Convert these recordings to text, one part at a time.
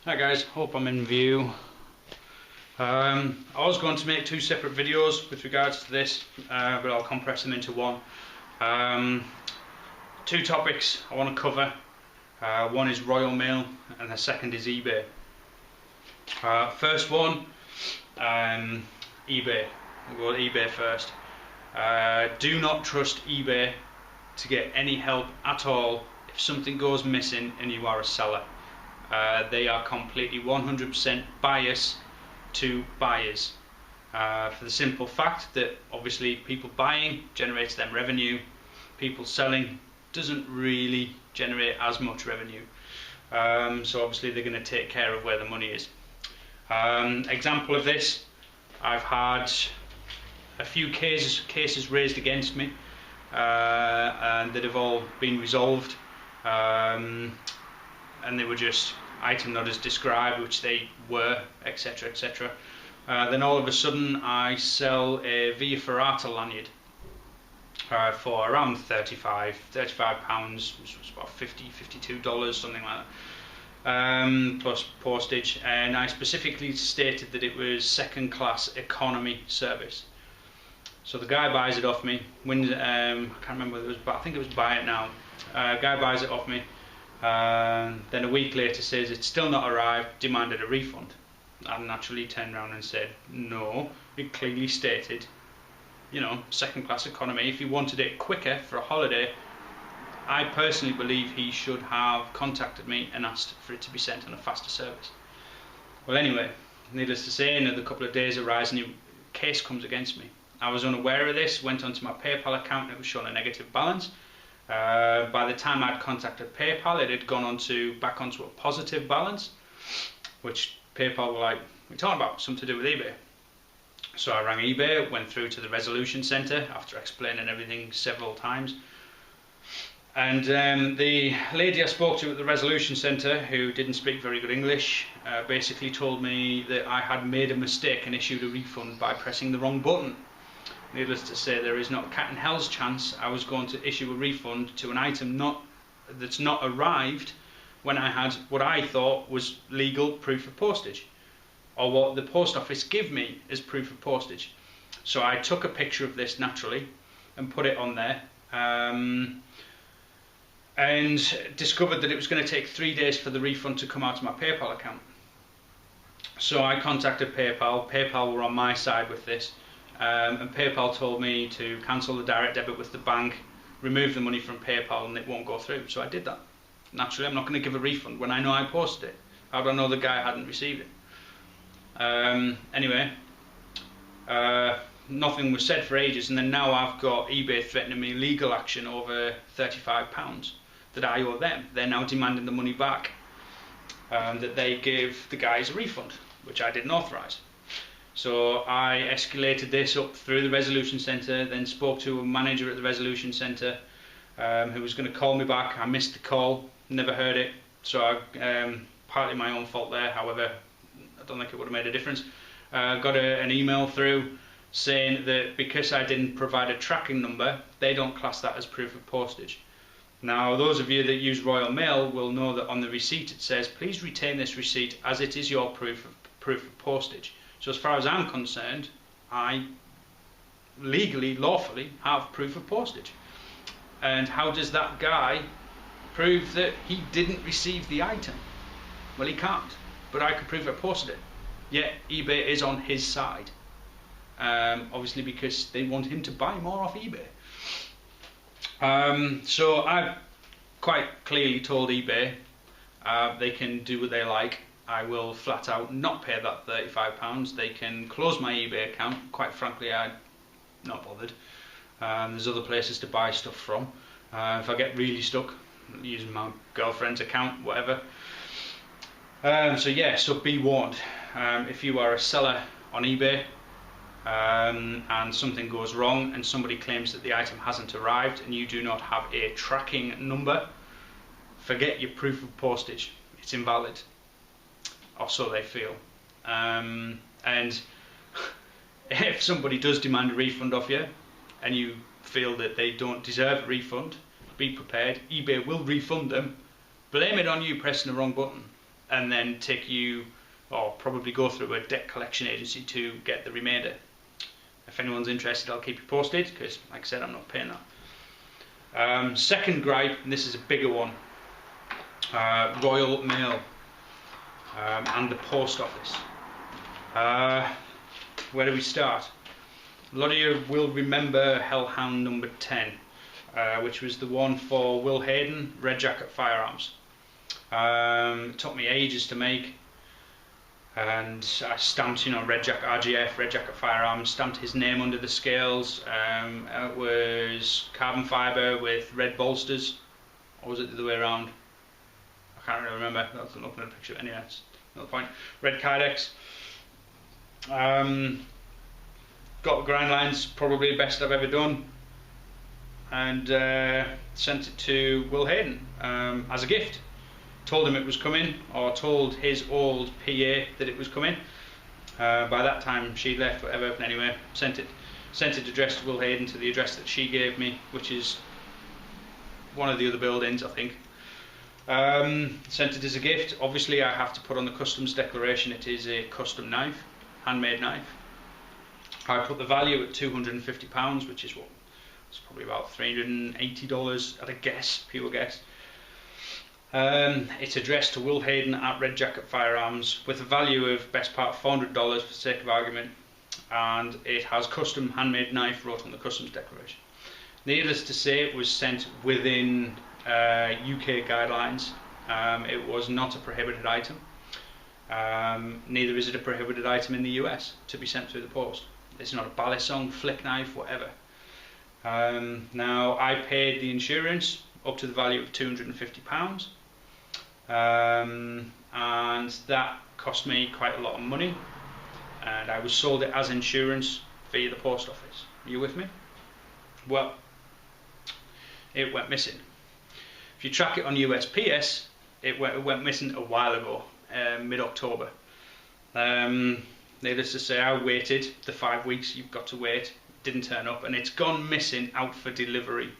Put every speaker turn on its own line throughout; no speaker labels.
Hi guys, hope I'm in view. I was going to make two separate videos with regards to this, but I'll compress them into one. Two topics I want to cover. One is Royal Mail and the second is eBay. First one, eBay. We'll go to eBay first. Do not trust eBay to get any help at all if something goes missing and you are a seller. They are completely 100% biased to buyers, for the simple fact that obviously people buying generates them revenue, people selling doesn't really generate as much revenue, so obviously they're going to take care of where the money is. Example of this, I've had a few cases raised against me, and that have all been resolved, and they were just item not as described, which they were, etc, etc. Then all of a sudden I sell a Via Ferrata lanyard for around £35, which was about $52, something like that, plus postage, and I specifically stated that it was second class economy service. So the guy buys it off me, wins, I can't remember whether it was, I think it was Buy It Now. Guy buys it off me, then a week later says it's still not arrived, demanded a refund. I naturally turned around and said no, it clearly stated, you know, second class economy. If he wanted it quicker for a holiday, I personally believe he should have contacted me and asked for it to be sent on a faster service. Well, anyway, needless to say, another couple of days arise and a case comes against me. I was unaware of this, went onto my PayPal account and it was showing a negative balance. By the time I'd contacted PayPal, it had gone back onto a positive balance, which PayPal were like, "We're talking about something to do with eBay." So I rang eBay, went through to the resolution centre after explaining everything several times, and the lady I spoke to at the resolution centre, who didn't speak very good English, basically told me that I had made a mistake and issued a refund by pressing the wrong button. Needless to say, there is not a cat in hell's chance I was going to issue a refund to an item that's not arrived when I had what I thought was legal proof of postage, or what the post office give me as proof of postage. So I took a picture of this naturally and put it on there, and discovered that it was going to take 3 days for the refund to come out of my PayPal account. So I contacted PayPal. PayPal were on my side with this. And PayPal told me to cancel the direct debit with the bank, remove the money from PayPal, and it won't go through. So I did that. Naturally, I'm not going to give a refund when I know I posted it. How do I know the guy hadn't received it? Anyway, nothing was said for ages, and then now I've got eBay threatening me legal action over £35 that I owe them. They're now demanding the money back, that they gave the guys a refund, which I didn't authorise. So I escalated this up through the resolution centre, then spoke to a manager at the resolution centre, who was going to call me back. I missed the call, never heard it, so partly my own fault there. However, I don't think it would have made a difference. Got an email through saying that because I didn't provide a tracking number, they don't class that as proof of postage. Now, those of you that use Royal Mail will know that on the receipt it says, please retain this receipt as it is your proof of postage. So as far as I'm concerned, I legally, lawfully have proof of postage. And how does that guy prove that he didn't receive the item? Well, he can't, but I can prove I posted it. Yet eBay is on his side, obviously because they want him to buy more off eBay. So I've quite clearly told eBay they can do what they like. I will flat out not pay that £35. They can close my eBay account. Quite frankly, I'm not bothered. There's other places to buy stuff from. If I get really stuck, using my girlfriend's account, whatever. So yeah, so be warned. If you are a seller on eBay and something goes wrong and somebody claims that the item hasn't arrived and you do not have a tracking number, forget your proof of postage. It's invalid. Or so they feel. And if somebody does demand a refund off you and you feel that they don't deserve a refund, be prepared. eBay will refund them. Blame it on you pressing the wrong button. and then take you, or probably go through a debt collection agency to get the remainder. If anyone's interested, I'll keep you posted, because like I said, I'm not paying that. Second gripe, and this is a bigger one, Royal Mail and the post office. Where do we start? A lot of you will remember Hellhound number 10, which was the one for Will Hayden, Red Jacket Firearms. It took me ages to make, and I stamped, Red Jacket RGF, Red Jacket Firearms, stamped his name under the scales. It was carbon fibre with red bolsters, or was it the other way around? I can't really remember. That's not looking at a picture. Anyway, that's another point. Red Kydex. Got the grind lines, probably the best I've ever done, and sent it to Will Hayden as a gift. Told him it was coming, or told his old PA that it was coming. By that time she'd left, whatever. But anyway, sent it addressed to Will Hayden, to the address that she gave me, which is one of the other buildings, I think. Sent it as a gift. Obviously I have to put on the customs declaration it is a custom knife, handmade knife. I put the value at £250, which is it's probably about $380 at a guess, pure guess. It's addressed to Will Hayden at Red Jacket Firearms with a value of best part of $400 for the sake of argument, and it has custom handmade knife wrote on the customs declaration. Needless to say, it was sent within UK guidelines. It was not a prohibited item. Neither is it a prohibited item in the US to be sent through the post. It's not a balisong, flick knife, whatever. Now, I paid the insurance up to the value of £250, and that cost me quite a lot of money, and I was sold it as insurance via the post office. Are you with me? Well, it went missing. If you track it on USPS, it went missing a while ago, mid-October. Needless to say, I waited the 5 weeks you've got to wait, didn't turn up, and it's gone missing, out for delivery.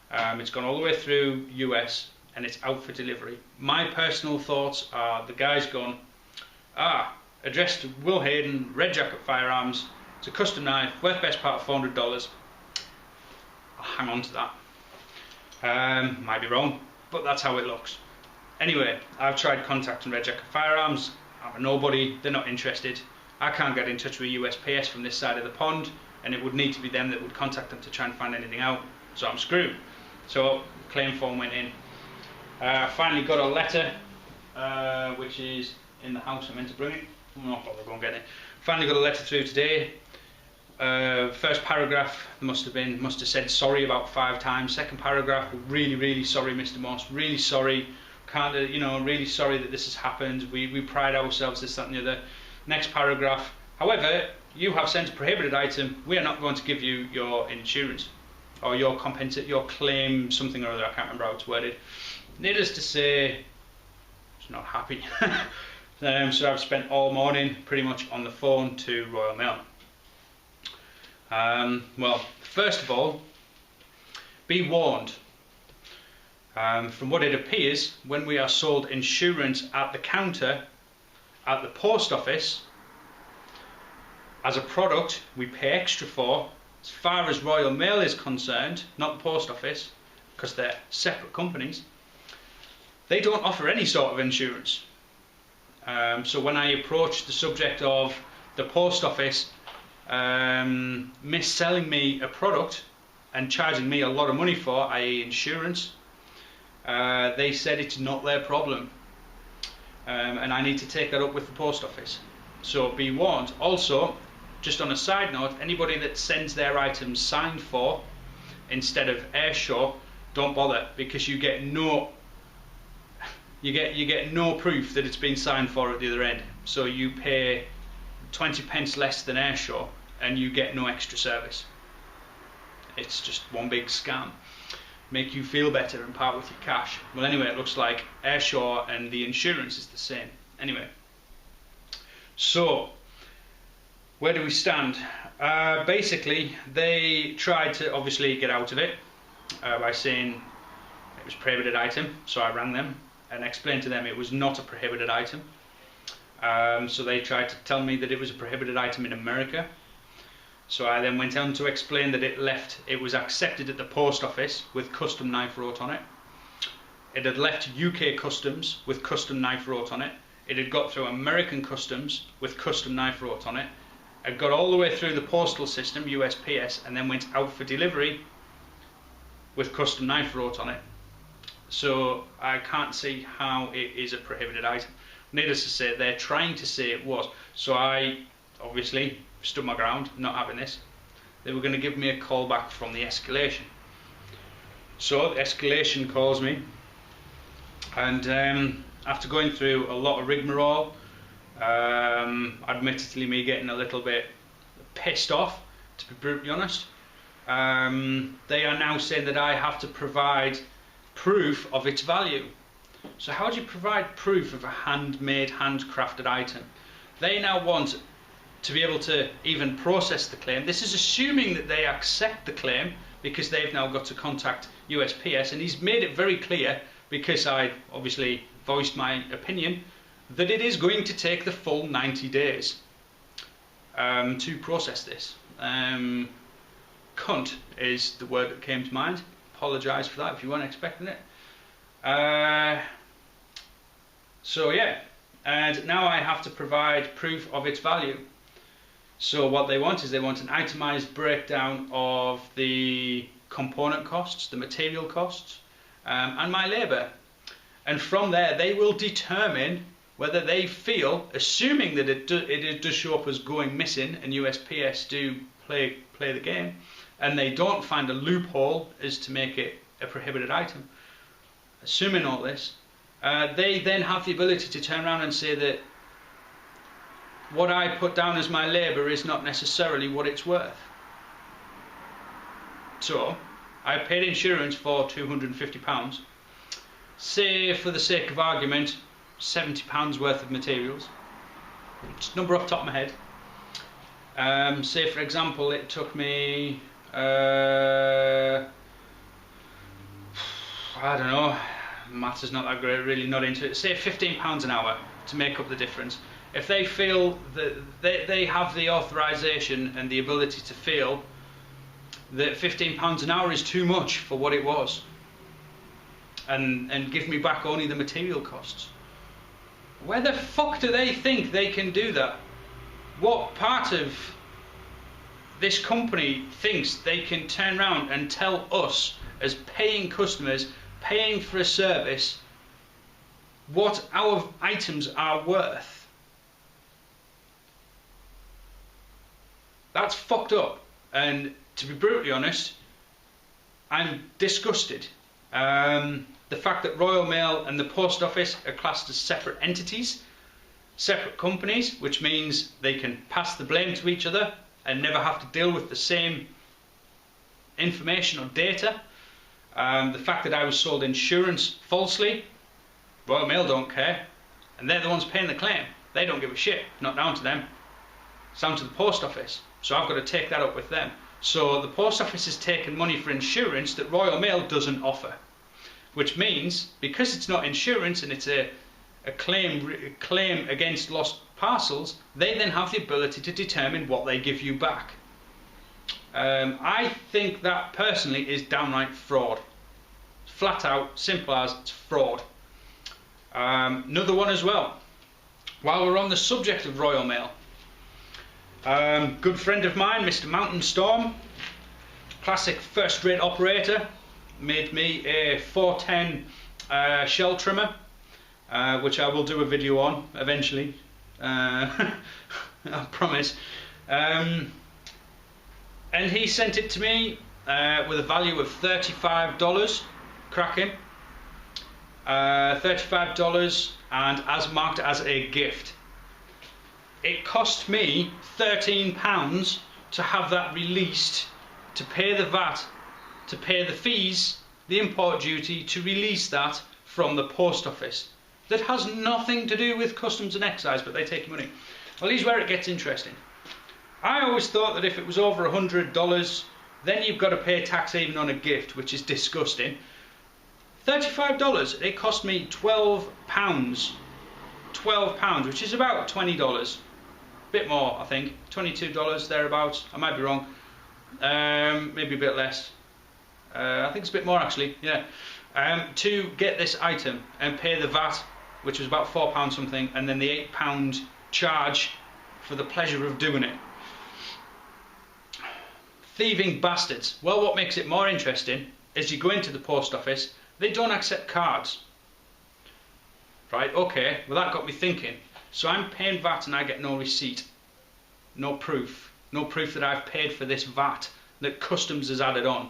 It's gone all the way through US, and it's out for delivery. My personal thoughts are, the guy's gone, addressed to Will Hayden, Red Jacket Firearms, it's a custom knife, worth best part of $400, I'll hang on to that. Might be wrong, but that's how it looks. Anyway, I've tried contacting Red Jacket Firearms, I'm a nobody, they're not interested. I can't get in touch with USPS from this side of the pond, and it would need to be them that would contact them to try and find anything out, so I'm screwed. So claim form went in. I finally got a letter, which is in the house. I meant to bring it. I'm not bothered, go and get it. Finally got a letter through today. First paragraph must have said sorry about 5 times. Second paragraph, really sorry, Mr. Moss. Really sorry. Really sorry that this has happened. We pride ourselves, this, that, and the other. Next paragraph. However, you have sent a prohibited item. We are not going to give you your insurance or your claim, something or other. I can't remember how it's worded. Needless to say, it's not happy. So I've spent all morning pretty much on the phone to Royal Mail. Well, first of all, be warned. From what it appears, when we are sold insurance at the counter at the post office as a product we pay extra for, as far as Royal Mail is concerned, not the post office, because they're separate companies, they don't offer any sort of insurance. So when I approach the subject of the post office mis-selling me a product and charging me a lot of money for, i.e. insurance, they said it's not their problem, and I need to take that up with the post office. So be warned. Also, just on a side note, anybody that sends their items signed for instead of airshow, don't bother, because you get no proof that it's been signed for at the other end. So you pay 20 pence less than airshow and you get no extra service. It's just one big scam. Make you feel better and part with your cash. Well, anyway, it looks like airshow and the insurance is the same. Anyway, so where do we stand? Basically, they tried to obviously get out of it by saying it was a prohibited item, so I rang them. and explained to them it was not a prohibited item. So they tried to tell me that it was a prohibited item in America. So I then went on to explain that it was accepted at the post office with custom knife wrote on it. It had left UK customs with custom knife wrote on it. It had got through American customs with custom knife wrote on it. It got all the way through the postal system, USPS, and then went out for delivery with custom knife wrote on it. So I can't see how it is a prohibited item. Needless to say, they're trying to say it was. So I obviously stood my ground, not having this. They were going to give me a call back from the escalation. So the escalation calls me, and after going through a lot of rigmarole, admittedly me getting a little bit pissed off, to be brutally honest, they are now saying that I have to provide proof of its value. So how do you provide proof of a handmade, handcrafted item? They now want to be able to even process the claim. This is assuming that they accept the claim, because they've now got to contact USPS, and he's made it very clear, because I obviously voiced my opinion, that it is going to take the full 90 days to process this. Cunt is the word that came to mind. Apologise for that if you weren't expecting it. So yeah, and now I have to provide proof of its value. So what they want is they want an itemised breakdown of the component costs, the material costs, and my labour. And from there they will determine whether they feel, assuming that it does show up as going missing and USPS do play the game, and they don't find a loophole as to make it a prohibited item, assuming all this, they then have the ability to turn around and say that what I put down as my labour is not necessarily what it's worth. So I paid insurance for £250. Say, for the sake of argument, £70 worth of materials. Just number off the top of my head. Say for example it took me I don't know, maths is not that great, really not into it, say £15 an hour to make up the difference. If they feel that they have the authorisation and the ability to feel that £15 an hour is too much for what it was, and give me back only the material costs, where the fuck do they think they can do that? What part of this company thinks they can turn around and tell us as paying customers, paying for a service, what our items are worth? That's fucked up, and to be brutally honest, I'm disgusted. The fact that Royal Mail and the Post Office are classed as separate entities, separate companies, which means they can pass the blame to each other and never have to deal with the same information or data. The fact that I was sold insurance falsely, Royal Mail don't care, and they're the ones paying the claim. They don't give a shit, not down to them. It's down to the Post Office, so I've got to take that up with them. So the Post Office has taken money for insurance that Royal Mail doesn't offer, which means, because it's not insurance and it's a claim against lost parcels, they then have the ability to determine what they give you back. I think that personally is downright fraud. Flat out, simple as, it's fraud. Another one as well. While we're on the subject of Royal Mail, good friend of mine, Mr. Mountain Storm, classic first-rate operator, made me a 410 shell trimmer, which I will do a video on eventually, I promise. And he sent it to me with a value of $35, cracking, $35, and as marked as a gift. It cost me £13 to have that released, to pay the VAT, to pay the fees, the import duty, to release that from the Post Office. That has nothing to do with customs and excise, but they take money. Well, here's where it gets interesting. I always thought that if it was over $100, then you've got to pay tax even on a gift, which is disgusting. $35. It cost me £12. £12, which is about $20. Bit more, I think. $22 thereabouts. I might be wrong. Maybe a bit less. I think it's a bit more actually. Yeah. To get this item and pay the VAT, which was about £4 something, and then the £8 charge for the pleasure of doing it. Thieving bastards. Well, what makes it more interesting is you go into the post office, they don't accept cards. Right, okay, well that got me thinking. So I'm paying VAT and I get no receipt, no proof that I've paid for this VAT that customs has added on.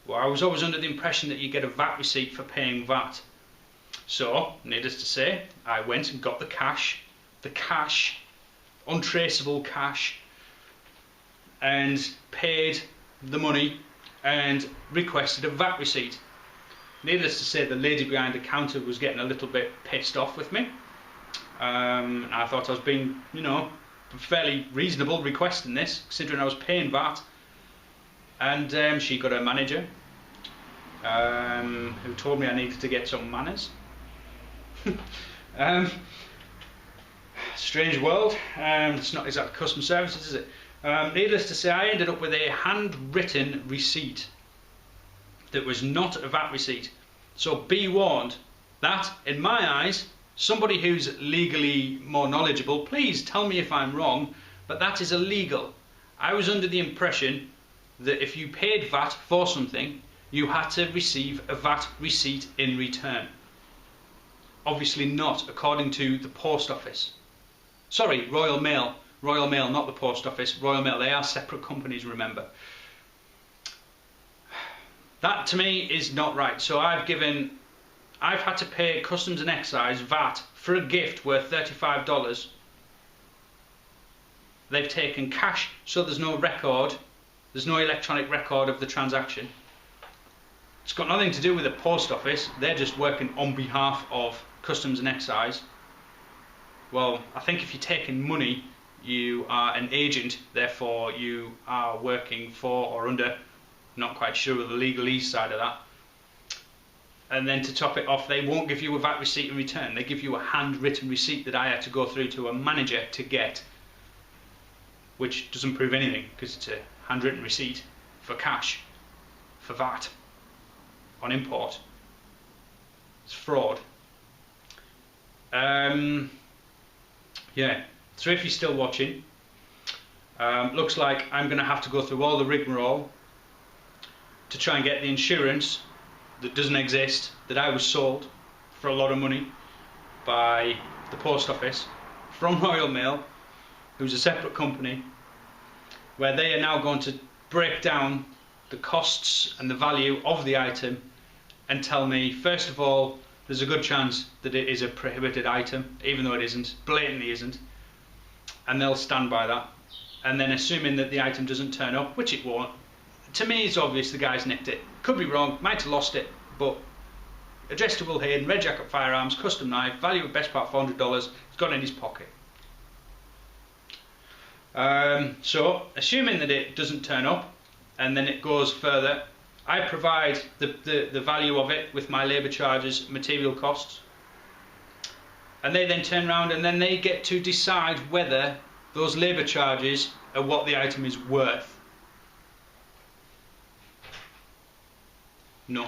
Well, I was always under the impression that you get a VAT receipt for paying VAT. So, needless to say, I went and got the cash, untraceable cash, and paid the money and requested a VAT receipt. Needless to say, the lady behind the counter was getting a little bit pissed off with me. I thought I was being, fairly reasonable requesting this, considering I was paying VAT. And she got a manager who told me I needed to get some manners. Strange world. It's not exactly customer services, is it? Needless to say, I ended up with a handwritten receipt that was not a VAT receipt. So be warned that, in my eyes, somebody who's legally more knowledgeable, please tell me if I'm wrong, but that is illegal. I was under the impression that if you paid VAT for something, you had to receive a VAT receipt in return. Obviously not, according to the post office. Sorry, Royal Mail. Royal Mail, not the post office. Royal Mail, they are separate companies, remember. That to me is not right. So I've had to pay Customs and Excise VAT for a gift worth $35. They've taken cash, so there's no record. There's no electronic record of the transaction. It's got nothing to do with the post office. They're just working on behalf of Customs and Excise. Well, I think if you're taking money, you are an agent, therefore you are working for or under, not quite sure of the legalese side of that. And then to top it off, they won't give you a VAT receipt in return. They give you a handwritten receipt that I had to go through to a manager to get, which doesn't prove anything because it's a handwritten receipt for cash, for VAT, on import. It's fraud. Yeah, so if you're still watching, looks like I'm going to have to go through all the rigmarole to try and get the insurance that doesn't exist, that I was sold for a lot of money by the post office from Royal Mail, who's a separate company, where they are now going to break down the costs and the value of the item and tell me, first of all, there's a good chance that it is a prohibited item, even though it isn't, blatantly isn't, and they'll stand by that. And then assuming that the item doesn't turn up, which it won't, to me it's obvious the guy's nicked it. Could be wrong, might have lost it, but addressed to Will Hayden, red jacket firearms, custom knife, value of best part $400, it's got in his pocket. So, assuming that it doesn't turn up, and then it goes further, I provide the value of it with my labour charges, material costs, and they then turn around and then they get to decide whether those labour charges are what the item is worth. No.